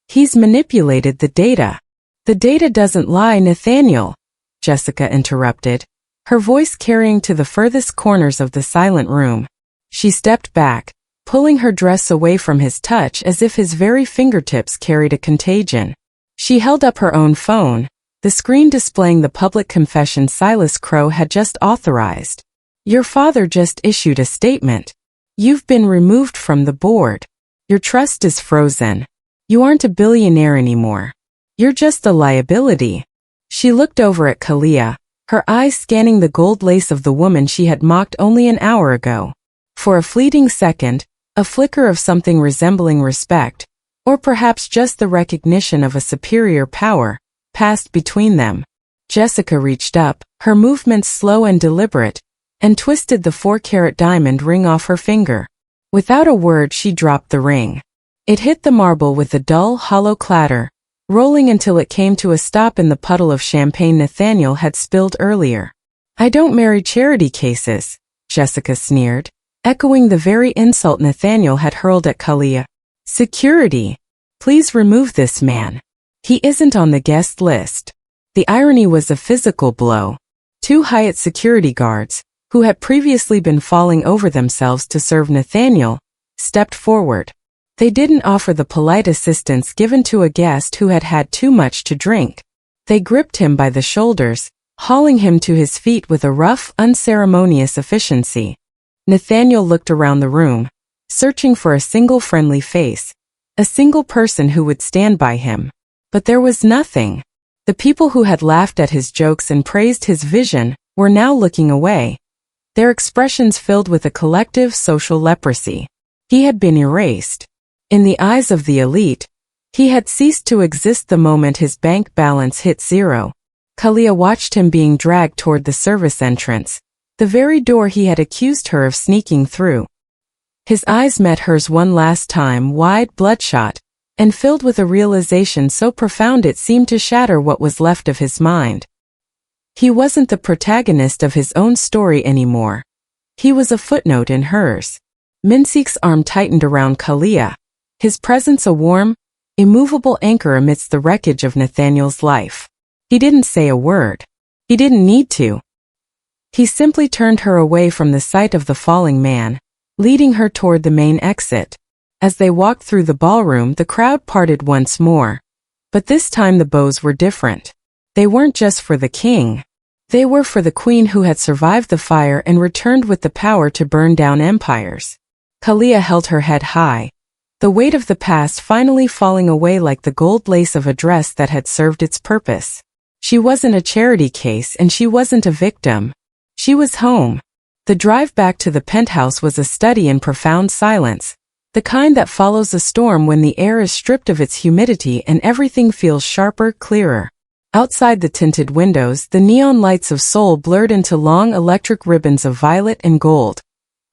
S1: He's manipulated the data." "The data doesn't lie, Nathaniel," Jessica interrupted, her voice carrying to the furthest corners of the silent room. She stepped back, pulling her dress away from his touch as if his very fingertips carried a contagion. She held up her own phone, the screen displaying the public confession Silas Crowe had just authorized. "Your father just issued a statement. You've been removed from the board. Your trust is frozen. You aren't a billionaire anymore. You're just a liability." She looked over at Kalia, her eyes scanning the gold lace of the woman she had mocked only an hour ago. For a fleeting second, a flicker of something resembling respect, or perhaps just the recognition of a superior power, passed between them. Jessica reached up, her movements slow and deliberate, and twisted the 4-carat diamond ring off her finger. Without a word she dropped the ring. It hit the marble with a dull, hollow clatter, rolling until it came to a stop in the puddle of champagne Nathaniel had spilled earlier. "I don't marry charity cases," Jessica sneered, echoing the very insult Nathaniel had hurled at Kalia. "Security! Please remove this man." He isn't on the guest list. The irony was a physical blow. 2 Hyatt security guards, who had previously been falling over themselves to serve Nathaniel, stepped forward. They didn't offer the polite assistance given to a guest who had had too much to drink. They gripped him by the shoulders, hauling him to his feet with a rough, unceremonious efficiency. Nathaniel looked around the room, searching for a single friendly face, a single person who would stand by him. But there was nothing. The people who had laughed at his jokes and praised his vision were now looking away, their expressions filled with a collective social leprosy. He had been erased. In the eyes of the elite, he had ceased to exist the moment his bank balance hit zero. Kalia watched him being dragged toward the service entrance, the very door he had accused her of sneaking through. His eyes met hers one last time, wide, bloodshot, and filled with a realization so profound it seemed to shatter what was left of his mind. He wasn't the protagonist of his own story anymore. He was a footnote in hers. Minseok's arm tightened around Kalia, his presence a warm, immovable anchor amidst the wreckage of Nathaniel's life. He didn't say a word. He didn't need to. He simply turned her away from the sight of the falling man, leading her toward the main exit. As they walked through the ballroom, the crowd parted once more. But this time the bows were different. They weren't just for the king. They were for the queen who had survived the fire and returned with the power to burn down empires. Kalia held her head high, the weight of the past finally falling away like the gold lace of a dress that had served its purpose. She wasn't a charity case and she wasn't a victim. She was home. The drive back to the penthouse was a study in profound silence, the kind that follows a storm when the air is stripped of its humidity and everything feels sharper, clearer. Outside the tinted windows, the neon lights of Seoul blurred into long electric ribbons of violet and gold,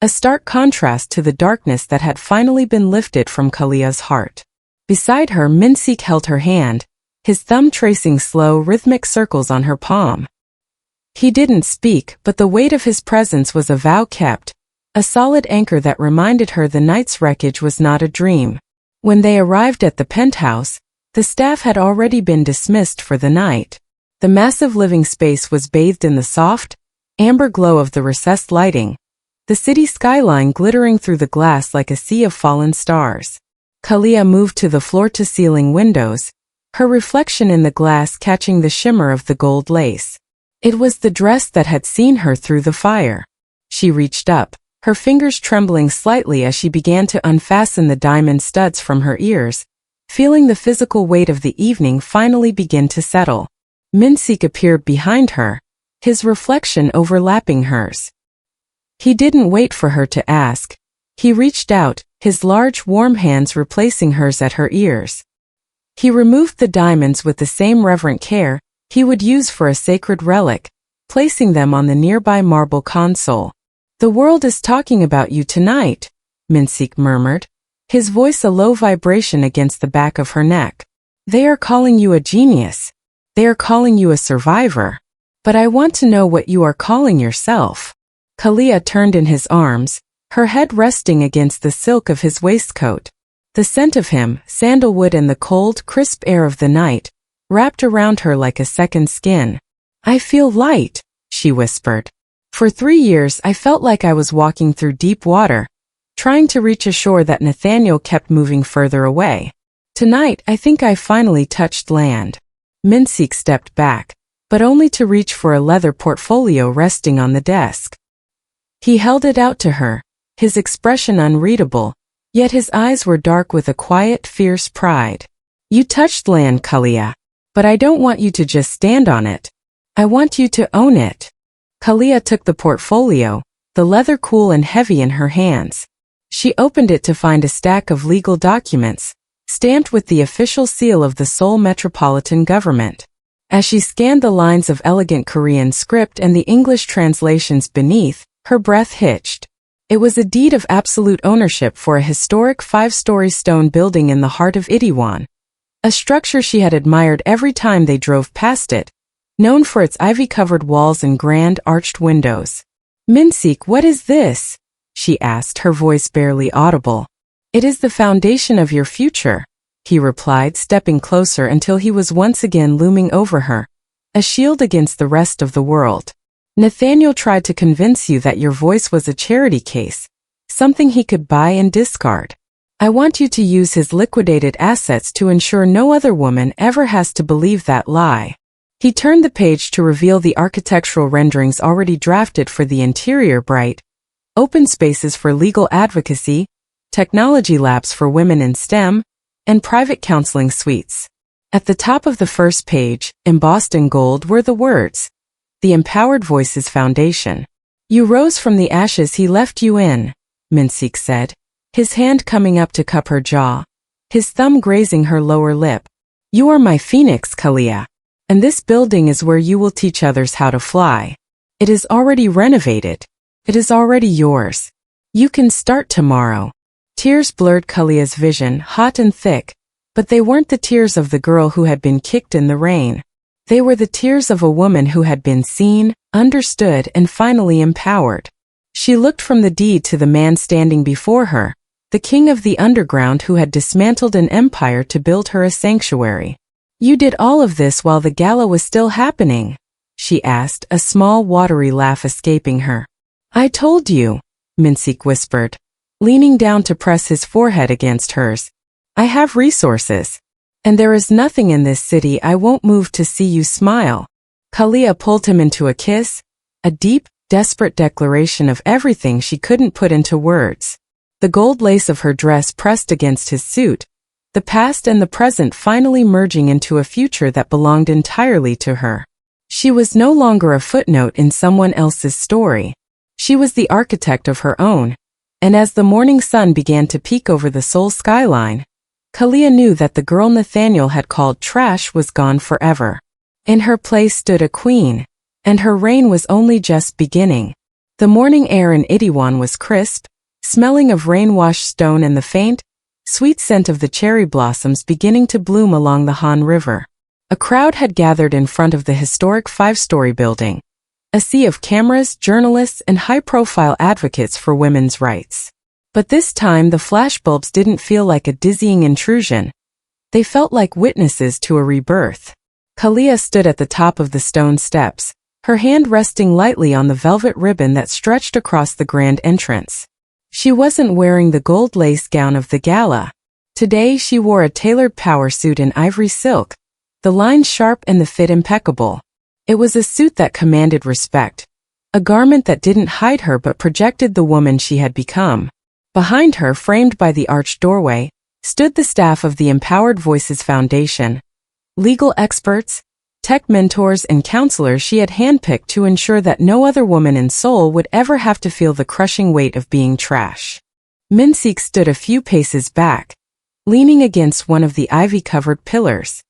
S1: a stark contrast to the darkness that had finally been lifted from Kalia's heart. Beside her, Minseok held her hand, his thumb tracing slow, rhythmic circles on her palm. He didn't speak, but the weight of his presence was a vow kept, a solid anchor that reminded her the night's wreckage was not a dream. When they arrived at the penthouse, the staff had already been dismissed for the night. The massive living space was bathed in the soft, amber glow of the recessed lighting, the city skyline glittering through the glass like a sea of fallen stars. Kalia moved to the floor-to-ceiling windows, her reflection in the glass catching the shimmer of the gold lace. It was the dress that had seen her through the fire. She reached up, her fingers trembling slightly as she began to unfasten the diamond studs from her ears, feeling the physical weight of the evening finally begin to settle. Minseok appeared behind her, his reflection overlapping hers. He didn't wait for her to ask. He reached out, his large warm hands replacing hers at her ears. He removed the diamonds with the same reverent care he would use for a sacred relic, placing them on the nearby marble console. "The world is talking about you tonight," Minseok murmured, his voice a low vibration against the back of her neck. "They are calling you a genius. They are calling you a survivor. But I want to know what you are calling yourself." Kalia turned in his arms, her head resting against the silk of his waistcoat. The scent of him, sandalwood and the cold, crisp air of the night, wrapped around her like a second skin. "I feel light," she whispered. "For 3 years I felt like I was walking through deep water, trying to reach a shore that Nathaniel kept moving further away. Tonight I think I finally touched land." Minseok stepped back, but only to reach for a leather portfolio resting on the desk. He held it out to her, his expression unreadable, yet his eyes were dark with a quiet, fierce pride. "You touched land, Kalia. But I don't want you to just stand on it. I want you to own it." Kalia took the portfolio, the leather cool and heavy in her hands. She opened it to find a stack of legal documents, stamped with the official seal of the Seoul Metropolitan Government. As she scanned the lines of elegant Korean script and the English translations beneath, her breath hitched. It was a deed of absolute ownership for a historic 5-story stone building in the heart of Itaewon, a structure she had admired every time they drove past it, known for its ivy-covered walls and grand arched windows. "Minseok, what is this?" she asked, her voice barely audible. "It is the foundation of your future," he replied, stepping closer until he was once again looming over her, a shield against the rest of the world. Nathaniel tried to convince you that your voice was a charity case, something he could buy and discard. I want you to use his liquidated assets to ensure no other woman ever has to believe that lie. He turned the page to reveal the architectural renderings already drafted for the interior: bright, open spaces for legal advocacy, technology labs for women in STEM, and private counseling suites. At the top of the first page, embossed in gold, were the words, "The Empowered Voices Foundation." "You rose from the ashes he left you in," Minseok said, his hand coming up to cup her jaw, his thumb grazing her lower lip. "You are my phoenix, Kalia. And this building is where you will teach others how to fly. It is already renovated. It is already yours. You can start tomorrow." Tears blurred Kalia's vision, hot and thick, but they weren't the tears of the girl who had been kicked in the rain. They were the tears of a woman who had been seen, understood, and finally empowered. She looked from the deed to the man standing before her, the king of the underground who had dismantled an empire to build her a sanctuary. "You did all of this while the gala was still happening?" she asked, a small watery laugh escaping her. "I told you," Minseok whispered, leaning down to press his forehead against hers. "I have resources. And there is nothing in this city I won't move to see you smile." Kalia pulled him into a kiss, a deep, desperate declaration of everything she couldn't put into words. The gold lace of her dress pressed against his suit, the past and the present finally merging into a future that belonged entirely to her. She was no longer a footnote in someone else's story. She was the architect of her own, and as the morning sun began to peek over the Seoul skyline, Kalia knew that the girl Nathaniel had called trash was gone forever. In her place stood a queen, and her reign was only just beginning. The morning air in Itaewon was crisp, smelling of rain-washed stone and the faint, sweet scent of the cherry blossoms beginning to bloom along the Han River. A crowd had gathered in front of the historic 5-story building, a sea of cameras, journalists, and high-profile advocates for women's rights. But this time the flashbulbs didn't feel like a dizzying intrusion. They felt like witnesses to a rebirth. Kalia stood at the top of the stone steps, her hand resting lightly on the velvet ribbon that stretched across the grand entrance. She wasn't wearing the gold lace gown of the gala. Today she wore a tailored power suit in ivory silk, the lines sharp and the fit impeccable. It was a suit that commanded respect, a garment that didn't hide her but projected the woman she had become. Behind her, framed by the arched doorway, stood the staff of the Empowered Voices Foundation, legal experts, tech mentors, and counselors she had handpicked to ensure that no other woman in Seoul would ever have to feel the crushing weight of being trash. Minseok stood a few paces back, leaning against one of the ivy-covered pillars.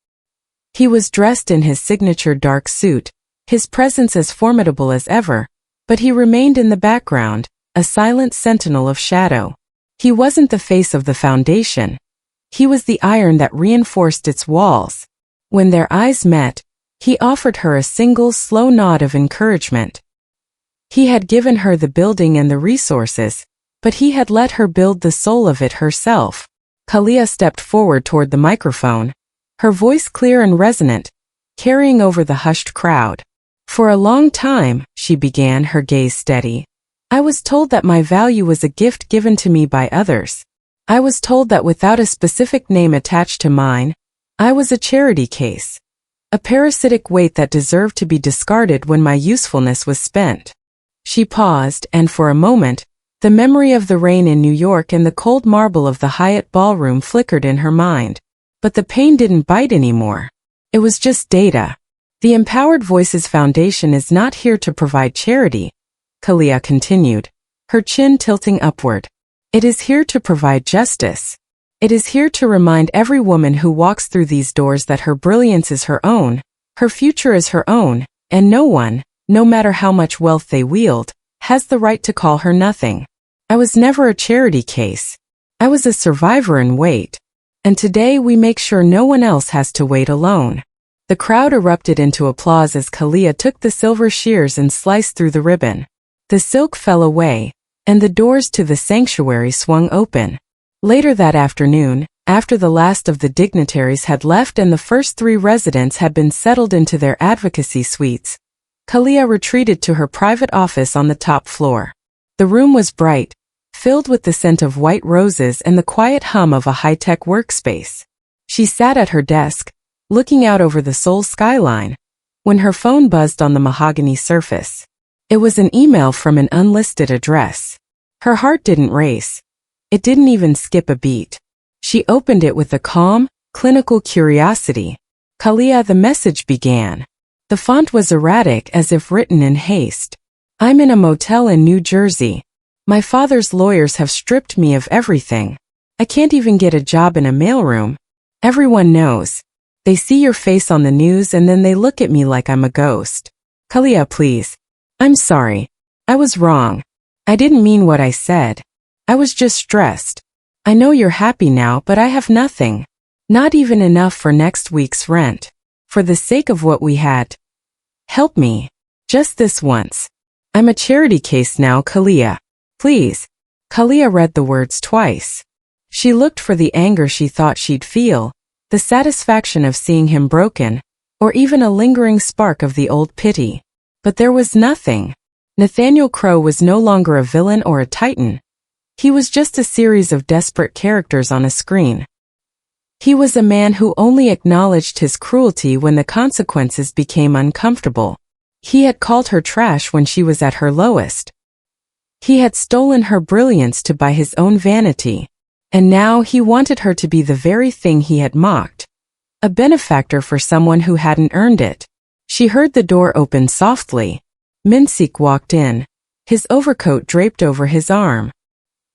S1: He was dressed in his signature dark suit, his presence as formidable as ever, but he remained in the background, a silent sentinel of shadow. He wasn't the face of the foundation. He was the iron that reinforced its walls. When their eyes met, he offered her a single slow nod of encouragement. He had given her the building and the resources, but he had let her build the soul of it herself. Kalia stepped forward toward the microphone, her voice clear and resonant, carrying over the hushed crowd. "For a long time," she began, her gaze steady, "I was told that my value was a gift given to me by others. I was told that without a specific name attached to mine, I was a charity case, a parasitic weight that deserved to be discarded when my usefulness was spent." She paused, and for a moment, the memory of the rain in New York and the cold marble of the Hyatt ballroom flickered in her mind. But the pain didn't bite anymore. It was just data. "The Empowered Voices Foundation is not here to provide charity," Kalia continued, her chin tilting upward. "It is here to provide justice. It is here to remind every woman who walks through these doors that her brilliance is her own, her future is her own, and no one, no matter how much wealth they wield, has the right to call her nothing. I was never a charity case. I was a survivor in wait. And today we make sure no one else has to wait alone." The crowd erupted into applause as Kalia took the silver shears and sliced through the ribbon. The silk fell away, and the doors to the sanctuary swung open. Later that afternoon, After the last of the dignitaries had left and the first 3 residents had been settled into their advocacy suites, Kalia retreated to her private office on the top floor. The room was bright, filled with the scent of white roses and the quiet hum of a high-tech workspace. She sat at her desk, looking out over the Seoul skyline, when her phone buzzed on the mahogany surface. It was an email from an unlisted address. Her heart didn't race. It didn't even skip a beat. She opened it with a calm, clinical curiosity. Kalia, the message began. The font was erratic as if written in haste. I'm in a motel in New Jersey. My father's lawyers have stripped me of everything. I can't even get a job in a mailroom. Everyone knows. They see your face on the news and then they look at me like I'm a ghost. Kalia, please. I'm sorry. I was wrong. I didn't mean what I said. I was just stressed. I know you're happy now, but I have nothing. Not even enough for next week's rent. For the sake of what we had. Help me. Just this once. I'm a charity case now, Kalia. Please. Kalia read the words twice. She looked for the anger she thought she'd feel, the satisfaction of seeing him broken, or even a lingering spark of the old pity. But there was nothing. Nathaniel Crowe was no longer a villain or a titan. He was just a series of desperate characters on a screen. He was a man who only acknowledged his cruelty when the consequences became uncomfortable. He had called her trash when she was at her lowest. He had stolen her brilliance to buy his own vanity. And now he wanted her to be the very thing he had mocked. A benefactor for someone who hadn't earned it. She heard the door open softly. Minseok walked in, his overcoat draped over his arm.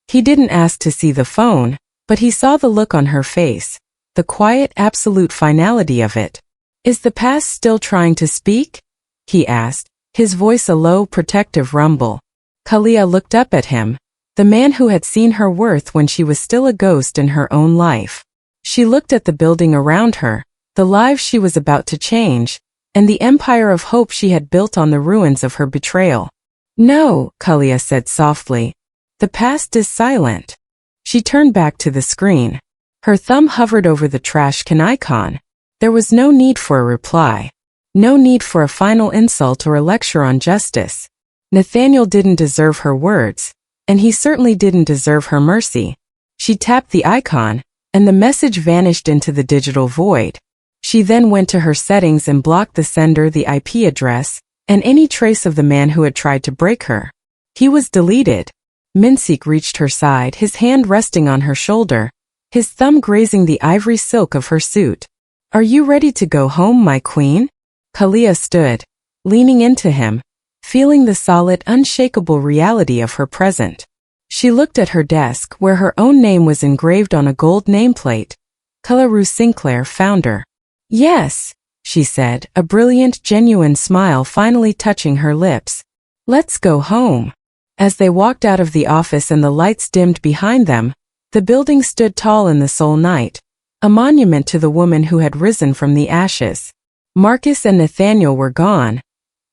S1: He didn't ask to see the phone, but he saw the look on her face, the quiet, absolute finality of it. Is the past still trying to speak? He asked, his voice a low, protective rumble. Kalia looked up at him, the man who had seen her worth when she was still a ghost in her own life. She looked at the building around her, the lives she was about to change, and the empire of hope she had built on the ruins of her betrayal. No, Kalia said softly. The past is silent. She turned back to the screen. Her thumb hovered over the trash can icon. There was no need for a reply. No need for a final insult or a lecture on justice. Nathaniel didn't deserve her words, and he certainly didn't deserve her mercy. She tapped the icon, and the message vanished into the digital void. She then went to her settings and blocked the sender, the IP address, and any trace of the man who had tried to break her. He was deleted. Minseok reached her side, his hand resting on her shoulder, his thumb grazing the ivory silk of her suit. Are you ready to go home, my queen? Kalia stood, leaning into him, feeling the solid, unshakable reality of her present. She looked at her desk, where her own name was engraved on a gold nameplate. Kalia Sinclair, founder. Yes, she said, a brilliant, genuine smile finally touching her lips. Let's go home. As they walked out of the office and the lights dimmed behind them, the building stood tall in the Seoul night, a monument to the woman who had risen from the ashes. Marcus and Nathaniel were gone,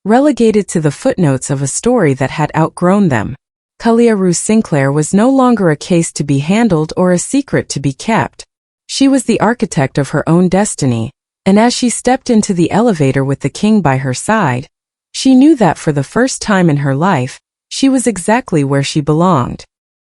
S1: relegated to the footnotes of a story that had outgrown them. Kalia Sinclair was no longer a case to be handled or a secret to be kept. She was the architect of her own destiny, and as she stepped into the elevator with the king by her side, she knew that for the first time in her life, she was exactly where she belonged.